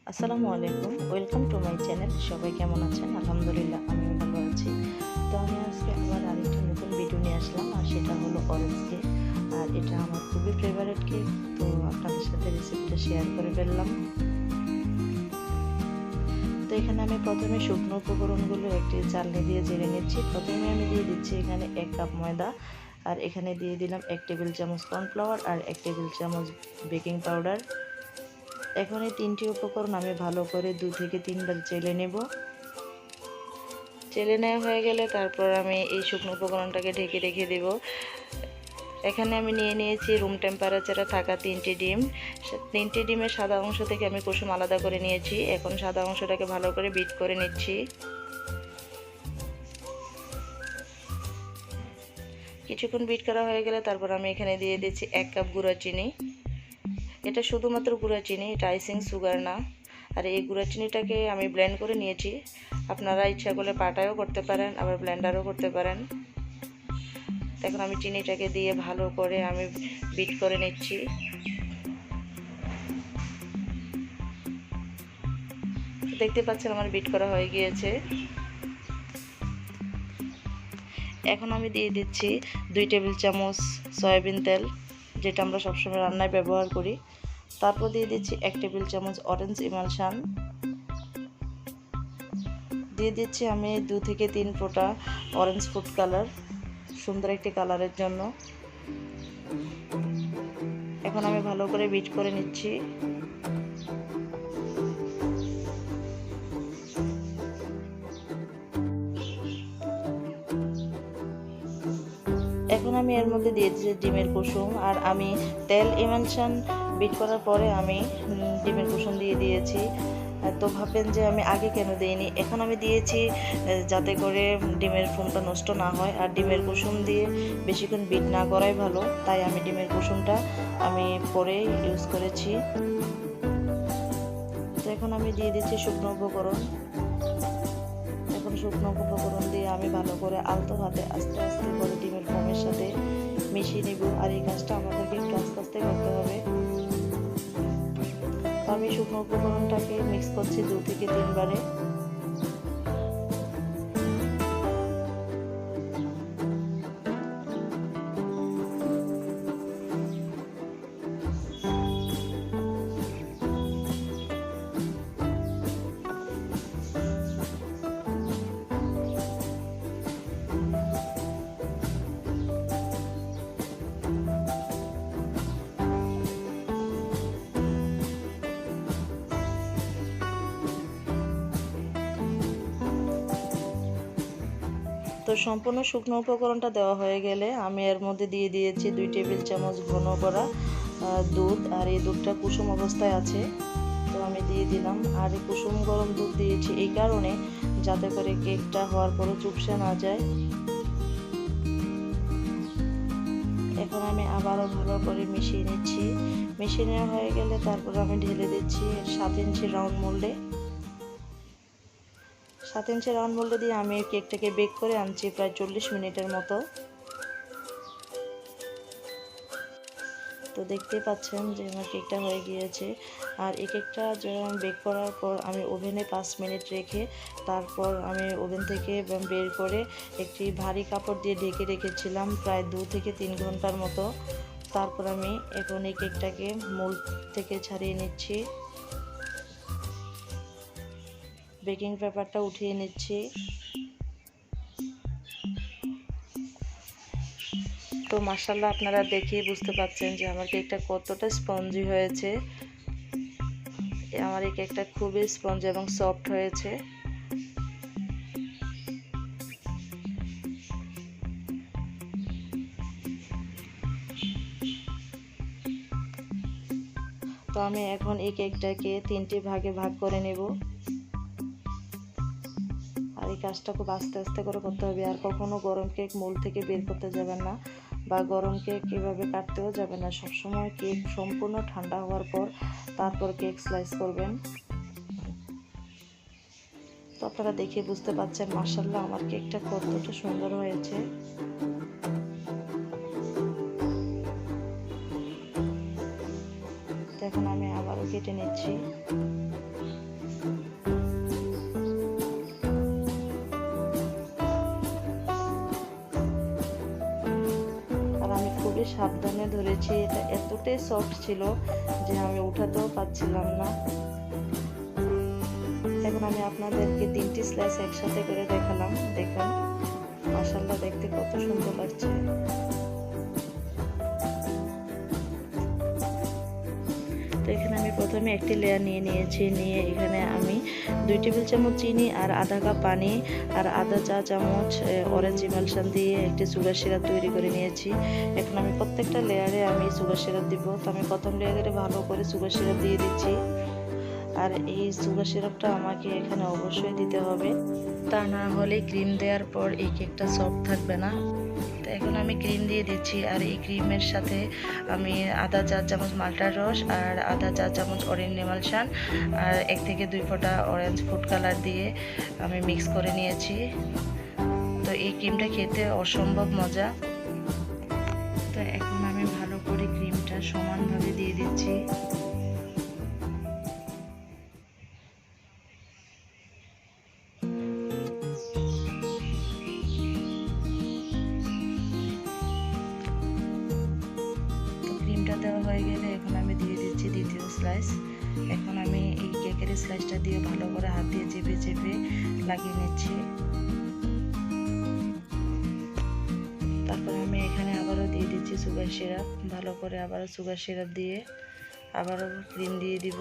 আসসালামু আলাইকুম, welcome to my channel. সবাই কেমন আছেন? আলহামদুলিল্লাহ, আমিও ভালো আছি। তো আমি আজকে আবার আরেকটা নতুন ভিডিও নিয়ে আসলাম, আর সেটা হলো অরেঞ্জ কেক। আর এটা আমার খুবই ফেভারিট কেক, তো আপনাদের সাথে রেসিপিটা শেয়ার করে ফেললাম। তো এখানে আমি প্রথমে শুকনো উপকরণগুলো একটি চালনি দিয়ে চেড়ে নিচ্ছি। প্রথমে আমি দিয়ে দিচ্ছি এখানে 1 কাপ ময়দা, আর এখানে দিয়ে দিলাম 1 টেবিল চামচ কর্নফ্লাওয়ার আর 1 টেবিল চামচ বেকিং পাউডার। এখন এই 3টি উপকরণ আমি ভালো করে 2 থেকে 3 বার চেলে নেব। চেলে নেওয়া হয়ে গেলে তারপর আমি এই শুকনো উপকরণটাকে ঢেকে রেখে দেব। এখানে আমি নিয়ে নিয়েছি রুম টেম্পারেচারে থাকা 3টি ডিম। 3টি ডিমের সাদা অংশ থেকে আমি কুসুম আলাদা করে নিয়েছি। এখন সাদা অংশটাকে ভালো করে বিট করে নিচ্ছি। কিছুক্ষণ বিট করা হয়ে গেলে তারপর আমি এখানে দিয়ে দিচ্ছি 1 কাপ গুঁড়া চিনি। এটা শুধুমাত্র গুঁড়া চিনি, এটা আইসিং সুগার না। আর এই গুঁড়া চিনিটাকে আমি ব্লেন্ড করে নিয়েছি। আপনারা ইচ্ছা করলে পাটায়ও করতে পারেন, আবার ব্লেন্ডারও করতে পারেন। এখন আমি চিনিটাকে দিয়ে ভালো করে আমি বিট করে নিচ্ছি। দেখতে পাচ্ছেন আমার বিট করা হয়ে গিয়েছে। এখন আমি দিয়ে দিচ্ছি 2 টেবিল চামচ সয়াবিন তেল, যেটা আমরা সবসময় রান্নায় ব্যবহার করি। তারপর দিয়ে দিচ্ছি 1 টেবিল চামচ অরেঞ্জ ইমালশান। দিয়ে দিচ্ছি আমি 2 থেকে 3 ফোঁটা অরেঞ্জ ফুড কালার, সুন্দর একটি কালারের জন্য। এখন আমি ভালো করে বিট করে নিচ্ছি। এখন আমি এর মধ্যে দিয়ে দিচ্ছি ডিমের কুসুম, আর আমি তেল ইমালশান বিট করার পরে আমি ডিমের কুসুম দিয়ে দিয়েছি। তো ভাববেন যে আমি আগে কেন দিইনি। এখন আমি দিয়েছি যাতে করে ডিমের ফোমটা নষ্ট না হয়, আর ডিমের কুসুম দিয়ে বেশিক্ষণ বিট না করাই ভালো, তাই আমি ডিমের কুসুমটা আমি পরে ইউজ করেছি। তো এখন আমি দিয়ে দিচ্ছি শুকনো উপকরণ। এখন শুকনো উপকরণ দিয়ে আমি ভালো করে আলতো হাতে আস্তে আস্তে করে ডিমের ফোমের সাথে মিশিয়ে নিব। আর এই কাজটা আমাদেরকে একটু আস্তে আস্তে করতে হবে। তো আমি শুকনো উপকরণটাকে মিক্স করছি 2 থেকে 3 বারে। তো সম্পূর্ণ শুকনো উপকরণটা দেওয়া হয়ে গেলে আমি এর মধ্যে দিয়ে দিয়েছি 2 টেবিল চামচ ঘন করা দুধ, আর এই দুধটা কুসুম অবস্থায় আছে, তো আমি দিয়ে দিলাম। আর এই কুসুম গরম দুধ দিয়েছি এই কারণে যাতে করে কেকটা হওয়ার পরে চুপসে না যায়। এখন আমি আবারও ভালো করে মিশিয়ে নিচ্ছি। মিশিয়ে নেওয়া হয়ে গেলে তারপর আমি ঢেলে দিচ্ছি 7 ইঞ্চি রাউন্ড মোল্ডে। 7 ইঞ্চি রাউন্ড মোল্ডে দিয়ে আমি কেকটাকে বেক করে আনছি প্রায় 40 মিনিটের মতো। তো দেখতেই পাচ্ছেন যে আমার কেকটা হয়ে গিয়েছে। আর এই কেকটা যখন বেক করার পর আমি ওভেনে 5 মিনিট রেখে তারপর আমি ওভেন থেকে বের করে একটি ভারী কাপড় দিয়ে ঢেকে রেখেছিলাম প্রায় 2 থেকে 3 ঘন্টার মতো। তারপর আমি এখন এই কেকটাকে মোল্ড থেকে ছাড়িয়ে নিচ্ছি। বেকিং পেপারটা উঠিয়ে নিচ্ছি। তো মাশাআল্লাহ, আপনারা দেখেই বুঝতে পারছেন যে আমার কেকটা কতটা স্পঞ্জি হয়েছে। আমার এই কেকটা খুবই স্পঞ্জি এবং সফট হয়েছে। তো আমি এখন এই কেকটাকে 3টি ভাগে ভাগ করে নেব। আর এই কাজটা খুব আস্তে আস্তে করে করতে হবে। আর কখনো গরম কেক মোল্ড থেকে বের করতে যাবেন না, বা গরম কেক এভাবে কাটতেও যাবেন না। সবসময় কেক সম্পূর্ণ ঠান্ডা হওয়ার পর তারপর কেক স্লাইস করবেন। তো আপনারা দেখে বুঝতে পারছেন মাশাআল্লাহ আমার কেকটা কতটা সুন্দর হয়েছে। এখন আমি আবারও কেটে নিচ্ছি। সাবধানে ধরেছি, এটা এতটাই সফট ছিল যে আমি উঠাতেও পারছিলাম না। এখন আমি আপনাদেরকে 3টি স্লাইস একসাথে করে দেখালাম। দেখুন মাশাআল্লাহ দেখতে কত সুন্দর লাগছে। তো এখানে আমি প্রথমে একটি লেয়ার নিয়েছি, নিয়ে এখানে আমি 2 টেবিল চামচ চিনি আর আধা কাপ পানি আর আধা চা চামচ অরেঞ্জ ইমালশন দিয়ে একটি সুগার সিরাপ তৈরি করে নিয়েছি। এখন আমি প্রত্যেকটা লেয়ারে আমি সুগার সিরাপ দিব। তো আমি প্রথম লেয়ারে ভালো করে সুগার সিরাপ দিয়ে দিচ্ছি। আর এই সুগার সিরাপটা আমাকে এখানে অবশ্যই দিতে হবে, তা না হলে ক্রিম দেওয়ার পর এই কেকটা সফট থাকবে না। তো এখন আমি ক্রিম দিয়ে দিচ্ছি, আর এই ক্রিমের সাথে আমি আধা চা চামচ মাল্টার রস আর আধা চা চামচ অরেঞ্জ ইমালশন আর 1 থেকে 2 ফোঁটা অরেঞ্জ ফুড কালার দিয়ে আমি মিক্স করে নিয়েছি। তো এই ক্রিমটা খেতে অসম্ভব মজা। তো এখন আমি ভালো করে ক্রিমটা সমানভাবে দিয়ে দিচ্ছি। দেওয়া হয়ে গেলে এখন আমি দিয়ে দিচ্ছি দ্বিতীয় স্লাইস। এখন আমি এই কেকের স্লাইসটা দিয়ে ভালো করে হাত দিয়ে চেপে চেপে লাগিয়ে নিচ্ছি। তারপর আমি এখানে আবারও দিয়ে দিচ্ছি সুগার সিরাপ। ভালো করে আবারও সুগার সিরাপ দিয়ে আবারও ক্রিম দিয়ে দিব।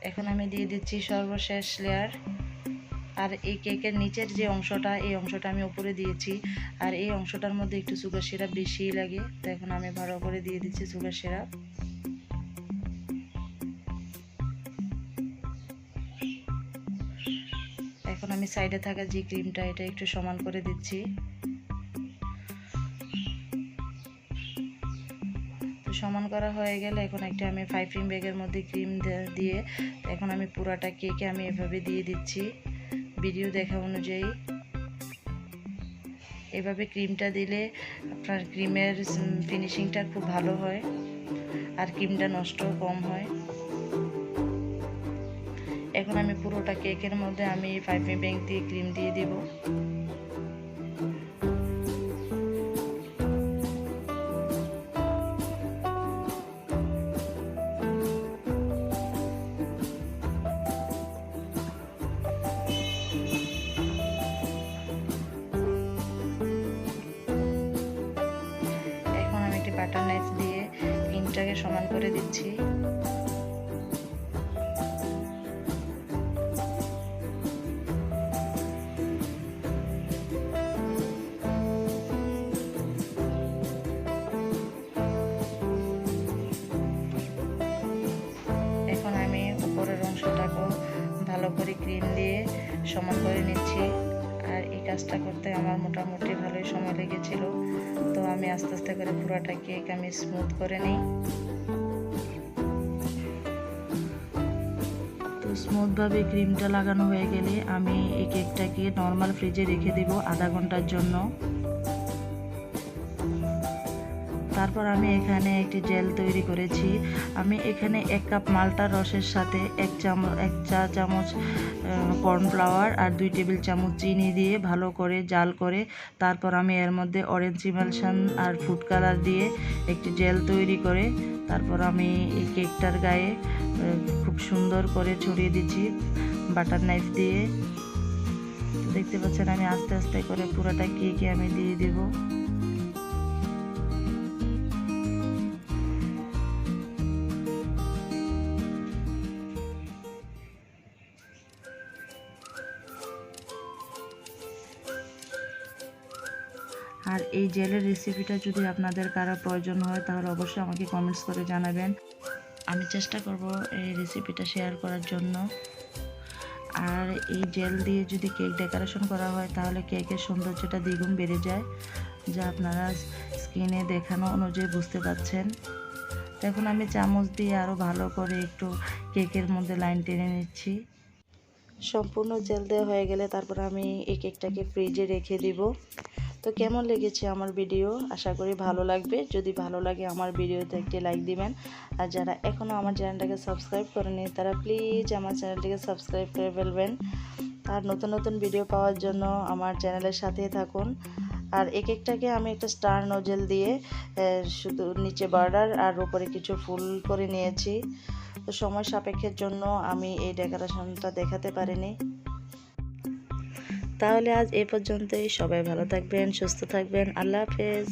এখন আমি দিয়ে দিচ্ছি সর্বশেষ লেয়ার। আর এই কেকের নিচের যে অংশটা, এই অংশটা আমি উপরে দিয়েছি, আর এই অংশটার মধ্যে একটু সুগার সিরাপ বেশি লাগে। তো এখন আমি ভালো করে দিয়ে দিচ্ছি সুগার সিরাপ। এখন আমি সাইডে থাকা যে ক্রিমটা, এটা একটু সমান করে দিচ্ছি। সমান করা হয়ে গেলে এখন একটা আমি 5 ব্যাগের মধ্যে ক্রিম দিয়ে এখন আমি পুরাটা কেকে আমি এভাবে দিয়ে দিচ্ছি ভিডিও দেখা অনুযায়ী। এভাবে ক্রিমটা দিলে আপনার ক্রিমের ফিনিশিংটা খুব ভালো হয় আর ক্রিমটা নষ্টও কম হয়। এখন আমি পুরোটা কেকের মধ্যে আমি 5 ব্যাগ দিয়ে ক্রিম দিয়ে দিব। বাটার নাইফ দিয়ে ক্রিমটাকে সমান করে দিচ্ছি। এখন আমি উপরের অংশটাকেও ভালো করে ক্রিম দিয়ে সমান করে নিচ্ছি। আর এই কাজটা করতে আমার মোটামুটি ভালোই সময় লেগেছিল। তো আমি আস্তে আস্তে করে পুরোটা কেক আমি স্মুথ করে নিই। তো স্মুথভাবে ক্রিমটা লাগানো হয়ে গেলে আমি এই কেকটাকে নর্মাল ফ্রিজে রেখে দেব আধা ঘন্টার জন্য। তারপর আমি এখানে একটি জেল তৈরি করেছি। আমি এখানে 1 কাপ মাল্টার রসের সাথে 1 চা চামচ কর্নফ্লাওয়ার আর 2 টেবিল চামচ চিনি দিয়ে ভালো করে জাল করে তারপর আমি এর মধ্যে অরেঞ্জ ইমালশন আর ফুড কালার দিয়ে একটি জেল তৈরি করে তারপর আমি এই কেকটার গায়ে খুব সুন্দর করে ছড়িয়ে দিচ্ছি বাটার নাইফ দিয়ে। দেখতে পাচ্ছেন আমি আস্তে আস্তে করে পুরোটা কেকে আমি দিয়ে দেব। আর এই জেলের রেসিপিটা যদি আপনাদের কারো প্রয়োজন হয় তাহলে অবশ্যই আমাকে কমেন্টস করে জানাবেন। আমি চেষ্টা করব এই রেসিপিটা শেয়ার করার জন্য। আর এই জেল দিয়ে যদি কেক ডেকোরেশন করা হয় তাহলে কেকের সৌন্দর্যটা দ্বিগুণ বেড়ে যায়, যা আপনারা স্ক্রিনে দেখানো অনুযায়ী বুঝতে পাচ্ছেন। এখন আমি চামচ দিয়ে আরও ভালো করে একটু কেকের মধ্যে লাইন টেনে নিচ্ছি। সম্পূর্ণ জেল দেওয়া হয়ে গেলে তারপর আমি এই কেকটাকে ফ্রিজে রেখে দিব। তো কেমন লেগেছে আমার ভিডিও? আশা করি ভালো লাগবে। যদি ভালো লাগে আমার ভিডিওতে একটি লাইক দিবেন। আর যারা এখনও আমার চ্যানেলটাকে সাবস্ক্রাইব করেনি তারা প্লিজ আমার চ্যানেলটিকে সাবস্ক্রাইব করে ফেলবেন। আর নতুন নতুন ভিডিও পাওয়ার জন্য আমার চ্যানেলের সাথেই থাকুন। আর এক একটাকে আমি একটা স্টার নোজেল দিয়ে শুধু নিচে বর্ডার আর উপরে কিছু ফুল করে নিয়েছি। তো সময় সাপেক্ষের জন্য আমি এই ডেকোরেশনটা দেখাতে পারিনি। তাহলে আজ এ পর্যন্তই। সবাই ভালো থাকবেন, সুস্থ থাকবেন। আল্লাহ হাফেজ।